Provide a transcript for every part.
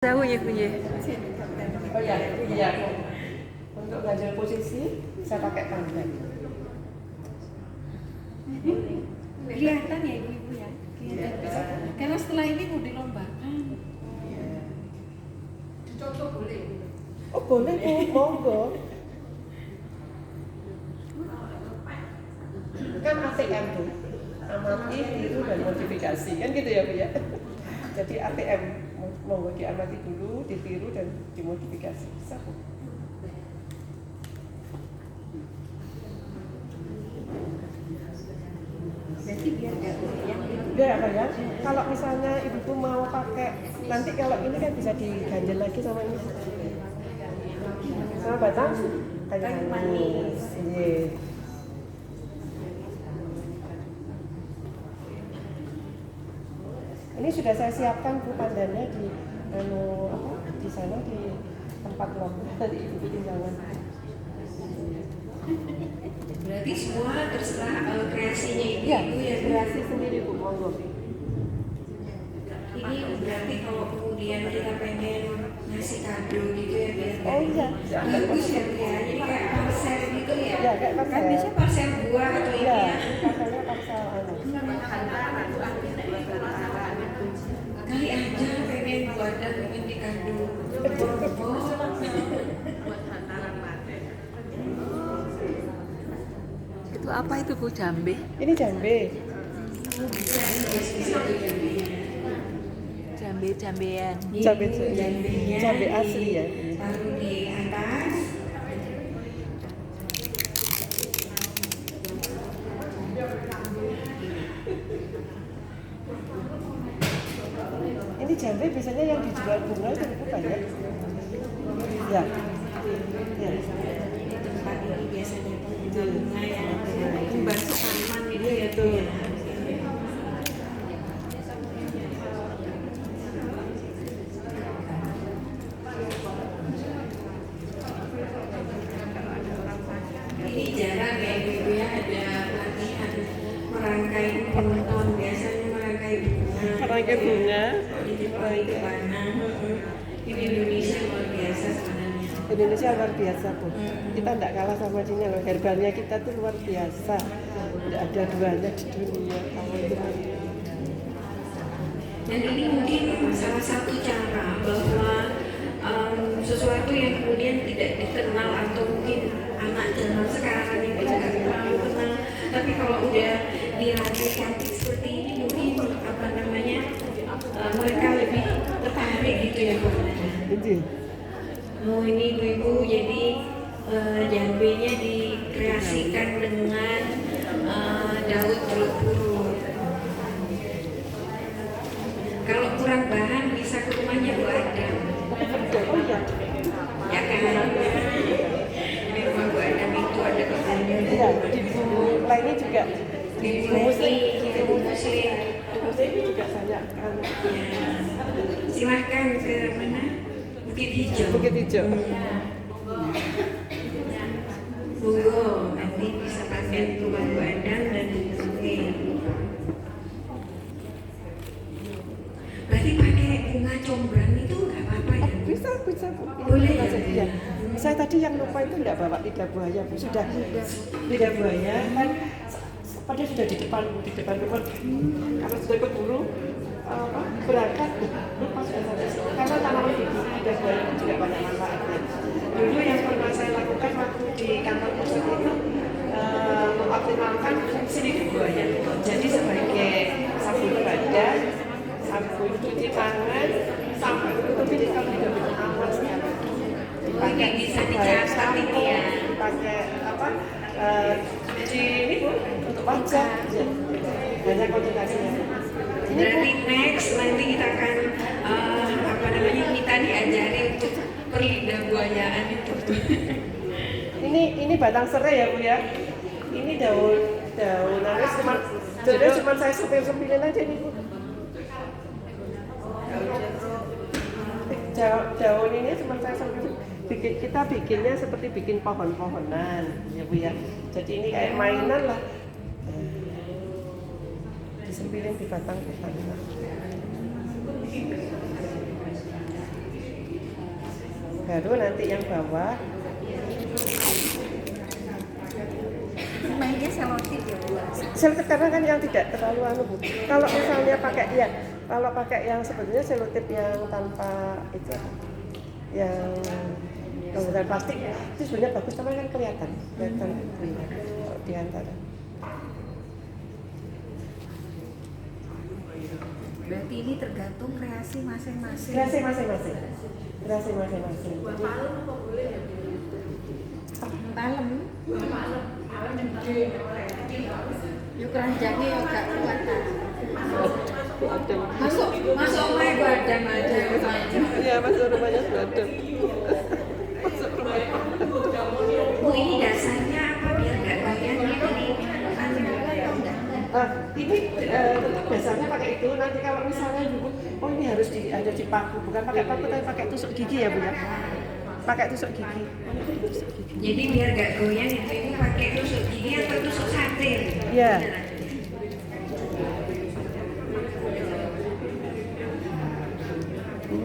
Saya bunyi-bunyi. Oh ya, iya. Untuk ganjil posisi, saya pakai tangan. Kelihatan ya ibu-ibu ya, kelihatan. Karena setelah ini mau dilombakan. Contoh boleh? Oh boleh Bu, monggo. Kan ATM tuh, amati, tiru dan modifikasi, kan gitu ya Bu ya. Jadi ATM, monggo diamati dulu, ditiru dan dimodifikasi. Bisa Bu. Jadi biar nggak goyang. Biar apa ya? Kalau misalnya ibu mau pakai, nanti kalau ini kan bisa diganjel lagi sama ini. Sama batang kayu manis. Iya. Ini sudah saya siapkan Bu pandannya di di sana di tempat lombok tadi ibu tinggalan. Berarti semua terserah kreasinya ibu Iya, ya. kreasi sendiri Bu, monggo. Ini berarti kalau kemudian kita pengen ngasih kado gitu ya biar Oh iya, bagus ya Bu ya. Jadi kayak parsel gitu ya. Ya, kayak Kan parsel. biasanya parsel buah atau ini Iya, ya. pasalnya pasal Kali aja pengen buat dan pengen di kado. Itu apa itu Bu, jambe? Ini jambe. Jambe-jambean. Jambe asli ya. Taruh di atas. Ini jambe biasanya yang dijual bunga itu bukan ya? Ya. Ya. Di tempat ini biasanya bunga yang kembar setaman gitu ya tuh. Ini jarang ya ibu ya ada latihan merangkai bunton, biasanya merangkai bunga. Merangkai bunga. Di mana? Ini Indonesia luar biasa sebenarnya. Indonesia luar biasa Bu. Kita tidak kalah sama Cina loh. Herbalnya kita tuh luar biasa. Tidak ada duanya di dunia. Dan ini mungkin salah satu cara bahwa sesuatu yang kemudian tidak dikenal atau mungkin anak zaman sekarang ini tidak terlalu kenal, tapi kalau udah dirangkai cantik seperti ini mungkin apa namanya mereka lebih tertarik gitu ya Bu. Ini. Oh ini ibu-ibu jadi jambenya dikreasikan dengan daun jeruk purut. Kalau kurang bahan bisa ke rumahnya Bu Adam. Oh iya. Ya kan? Di rumah Bu Adam itu ada kebunnya. Iya, di bumbu lainnya juga. Di muslim, Ini juga banyak. silahkan ke mana? Bukit Hijau. Bukit Hijau. Monggo, nanti bisa pakai rumah Bu Adam dan mungkin. Berarti pakai bunga comblang itu nggak apa-apa ya? Bisa Bu. Boleh ya? Ya. Saya tadi yang lupa itu tidak bawa lidah buaya Bu. Sudah lidah buaya kan pada sudah di depan rumah. Karena sudah keburu berangkat lupa sudah sampai. Karena tanaman lidah buaya itu juga banyak manfaatnya. Dulu yang pernah saya lakukan waktu di kantor pusat itu mengoptimalkan fungsi lidah buaya. Jadi sebagai sabun badan, sabun cuci tangan, sampai tapi kalau tidak bikin aman sekali. Dipakai bisa dicatat ini ya. Dipakai apa? Di ini Bu, untuk wajah. Ya. Banyak konsultasinya. Ini Bu, Berarti next nanti kita akan apa namanya kita diajari untuk perlidah buayaan itu. ini batang serai ya Bu ya. Ini daun cuma saya sepil-sepilin aja nih Bu. Daun ini cuma saya sepilin. Kita bikinnya seperti bikin pohon-pohonan ya Bu ya. Jadi ini kayak mainan lah. Disempilin di batang. Baru nanti yang bawah Mainnya selotip ya Bu. selotip karena kan yang tidak terlalu anu Bu. Kalau misalnya pakai ya, kalau pakai yang sebetulnya selotip yang tanpa itu yang menggunakan plastik itu sebenarnya bagus karena kan kelihatan kalau di antara. Berarti ini tergantung kreasi masing-masing. Kreasi masing-masing. Kreasi masing-masing. Palem. Yuk keranjangnya ya gak kuat kan. Masuk main badan aja. Iya, masuk rumahnya sudah. Masuk rumahnya. Bu, ini dasarnya apa biar nggak goyang gitu nih? Ini tetap dasarnya pakai itu. Nanti kalau misalnya ibu, oh ini harus ada di paku, bukan pakai paku tapi pakai tusuk gigi ya Bu ya. Pakai tusuk gigi. Jadi biar nggak goyang ibu pakai tusuk gigi atau tusuk sate? Iya.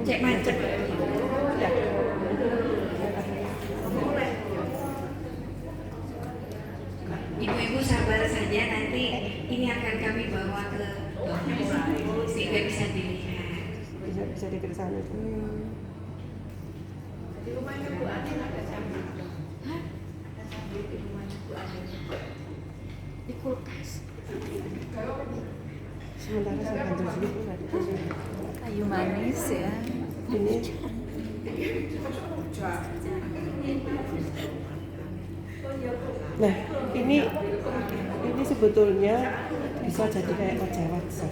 Cek macet. Ya. Ibu-ibu sabar saja, nanti ini akan kami bawa ke dokter sehingga bisa dilihat. Bisa diperiksa itu. Di rumahnya Bu Ani ada cabai. Hah? Di rumahnya Bu Ani. Di kulkas. Sementara saya bantu dulu nanti. Kayu manis ya. Ini nah, ini sebetulnya bisa jadi kayak wajah wajah.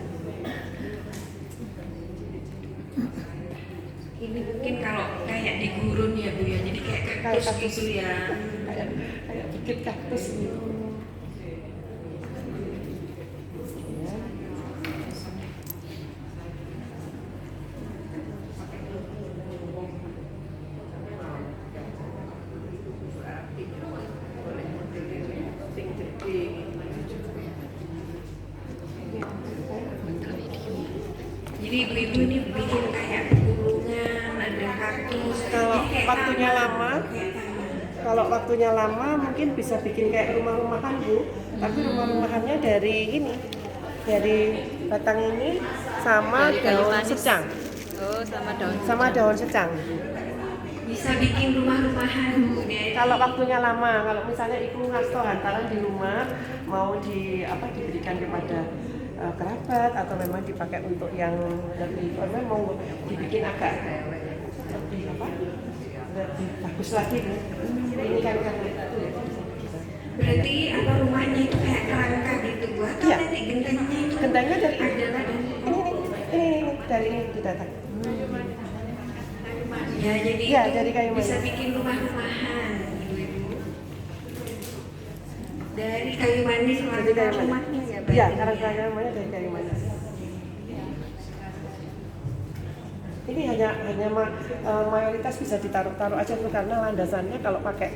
Ini mungkin kalau kayak di gurun ya Bu ya, jadi kayak kaktus gitu ya. Kayak bukit kaktus gitu. Jadi ibu-ibu ini bikin kayak gulungan, ada kaktus. Kalau Jadi kayak waktunya taman, lama, kayak taman. kalau waktunya lama mungkin bisa bikin kayak rumah-rumahan Bu. Tapi rumah-rumahannya dari ini, dari batang ini sama Dari kayu daun manis. secang, Oh, sama daun secang. Bisa bikin rumah-rumahan Bu ya. Kalau waktunya lama, kalau misalnya ibu ngasto hantaran di rumah mau diberikan kepada kerabat atau memang dipakai untuk yang lebih mau dibikin agak lebih lebih bagus lagi Bu. Ini kan Berarti apa rumahnya itu kayak kerangka gitu Bu? Atau Iya. nanti gentengnya itu gentengnya dari ini, adalah dari ini dari ini didatang. ya, jadi Iya, itu dari kayu bisa manis. bikin rumah-rumahan ibu-ibu. Dari kayu manis Dari kayu manis. rumahnya ya Iya, berarti karena ya. namanya dari kayu manis. Ini hanya mayoritas bisa ditaruh-taruh aja tuh karena landasannya kalau pakai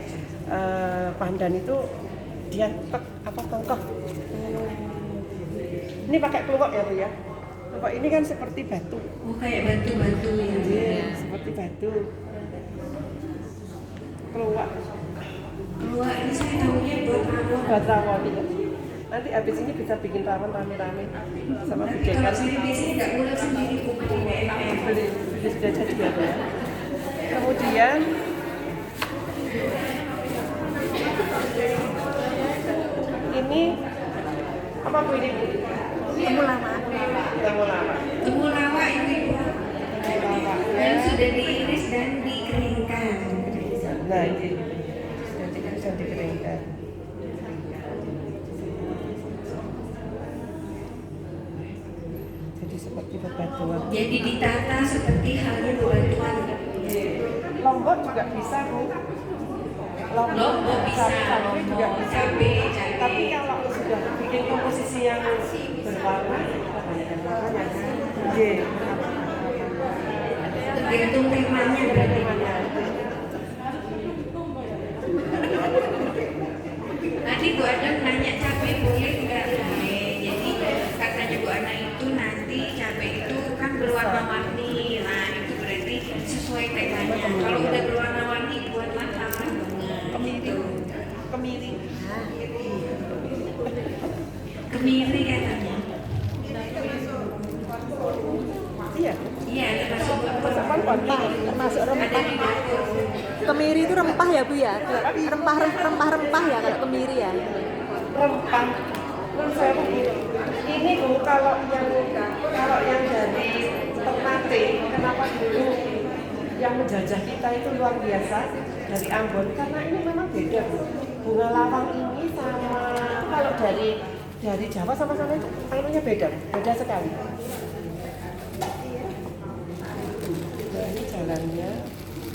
pandan itu dia tongkok. Ini pakai keluak ya Bu ya. Keluak ini kan seperti batu. Oh, kayak batu-batu ya. Iya, seperti batu. Keluak. Keluar ini saya tahunya buat rawon. Buat rawon ya. Nanti habis ini bisa bikin rawon rame-rame sama Tapi bikin kalau kan. saya biasanya nggak mulai sendiri Bu, Beli sudah jadi ya Bu ya. Kemudian ini apa Bu ini? Temulawak. Temulawak. temulawak ibu-ibu Temulawak. yang sudah diiris dan dikeringkan. Nah ini sudah dikeringkan. Jadi seperti bebatuan. Jadi ditata seperti halnya bebatuan. Lombok juga bisa Bu. Lombok bisa, cabai juga bisa. cabai. Tapi kalau sudah bikin komposisi yang berwarna, kita banyakkan warnanya. Iya. Tergantung temanya berarti. Tadi Bu Adam nanya cabai boleh nggak? Boleh. Jadi katanya Bu Ana itu nanti cabai itu kan berwarna-warni. Nah itu berarti sesuai sesuai temanya. Kalau udah berwarna-warni buatlah taman bunga. Kemiri. Kemiri katanya. Iya. Iya, termasuk Termasuk ada rempah. di dapur. Kemiri itu rempah ya Bu ya? Rempah ya kalau kemiri ya? Rempah. Menurut saya begini, ini Bu kalau yang dari Ternate, kenapa dulu yang menjajah kita itu luar biasa dari Ambon, karena ini memang beda Bu. Bunga lawang ini sama kalau dari Jawa sama-sama itu anunya beda sekali. Ini jalannya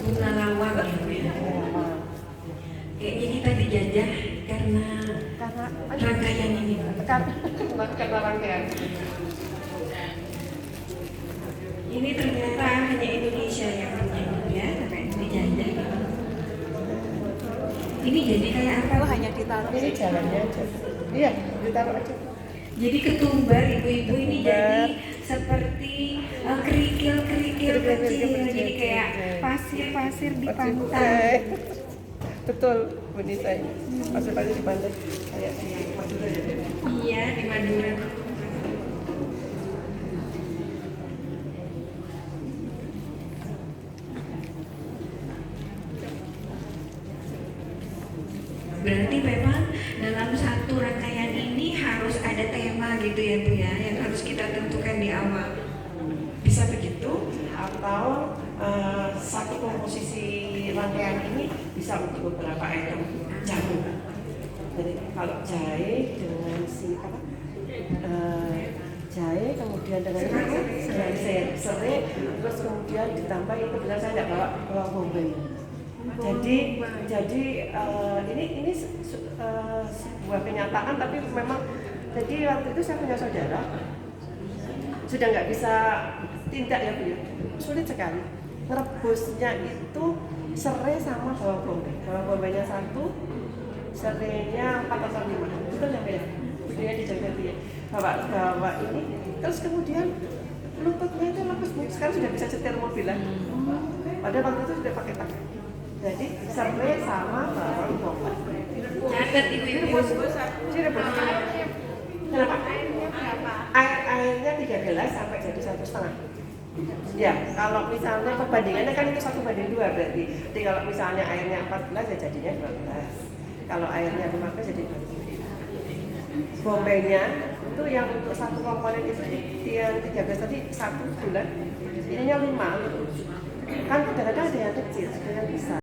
Bunga lawang ya, Bu ya. lawang. Kayaknya kita dijajah karena rangkaian ini. Karena rangkaian. Ini ternyata hanya Indonesia yang punya ya, sampai dijajah. Ini jadi kayak apa? Oh hanya ditaruh. Ini jalannya aja. Iya, ditaruh aja. Jadi ketumbar ibu-ibu ini jadi seperti kerikil-kerikil kecil, jadi kayak pasir-pasir di pantai. Betul, Bu Nisa. Pasir-pasir di pantai kayak di Madura ya. Iya, di Madura. Berarti memang dalam satu rangkaian ini harus ada tema gitu ya Bu ya, yang harus kita tentukan di awal. Bisa begitu? Atau satu komposisi rangkaian ini bisa untuk beberapa item jamu. Jadi kalau jahe dengan jahe kemudian dengan serai, terus kemudian ditambah itu benar saya tidak bawa bawang bombay. Jadi ini sebuah kenyataan, tapi memang jadi waktu itu saya punya saudara sudah nggak bisa tindak ya Bu ya, sulit sekali ngerebusnya itu serai sama bawang bombaynya 1, serainya 4 atau 5, betul ya Bu ya, budaya dijaga Bu ya, bawa ini terus kemudian lututnya itu lepas Bu, sekarang sudah bisa setir mobil lah, padahal waktu itu sudah pakai tangan. Jadi serai sama bawang bombay. Catat ibu-ibu. Sudah berapa? Kenapa? Airnya 13 sampai jadi 1,5. Ya, kalau misalnya perbandingannya kan itu 1:2 berarti. Jadi kalau misalnya airnya 14 ya jadinya 12. Kalau airnya 15 jadi 12. Bombaynya itu yang untuk satu komponen itu yang 13 tadi 1 bulan. Ininya 5. Kan dengan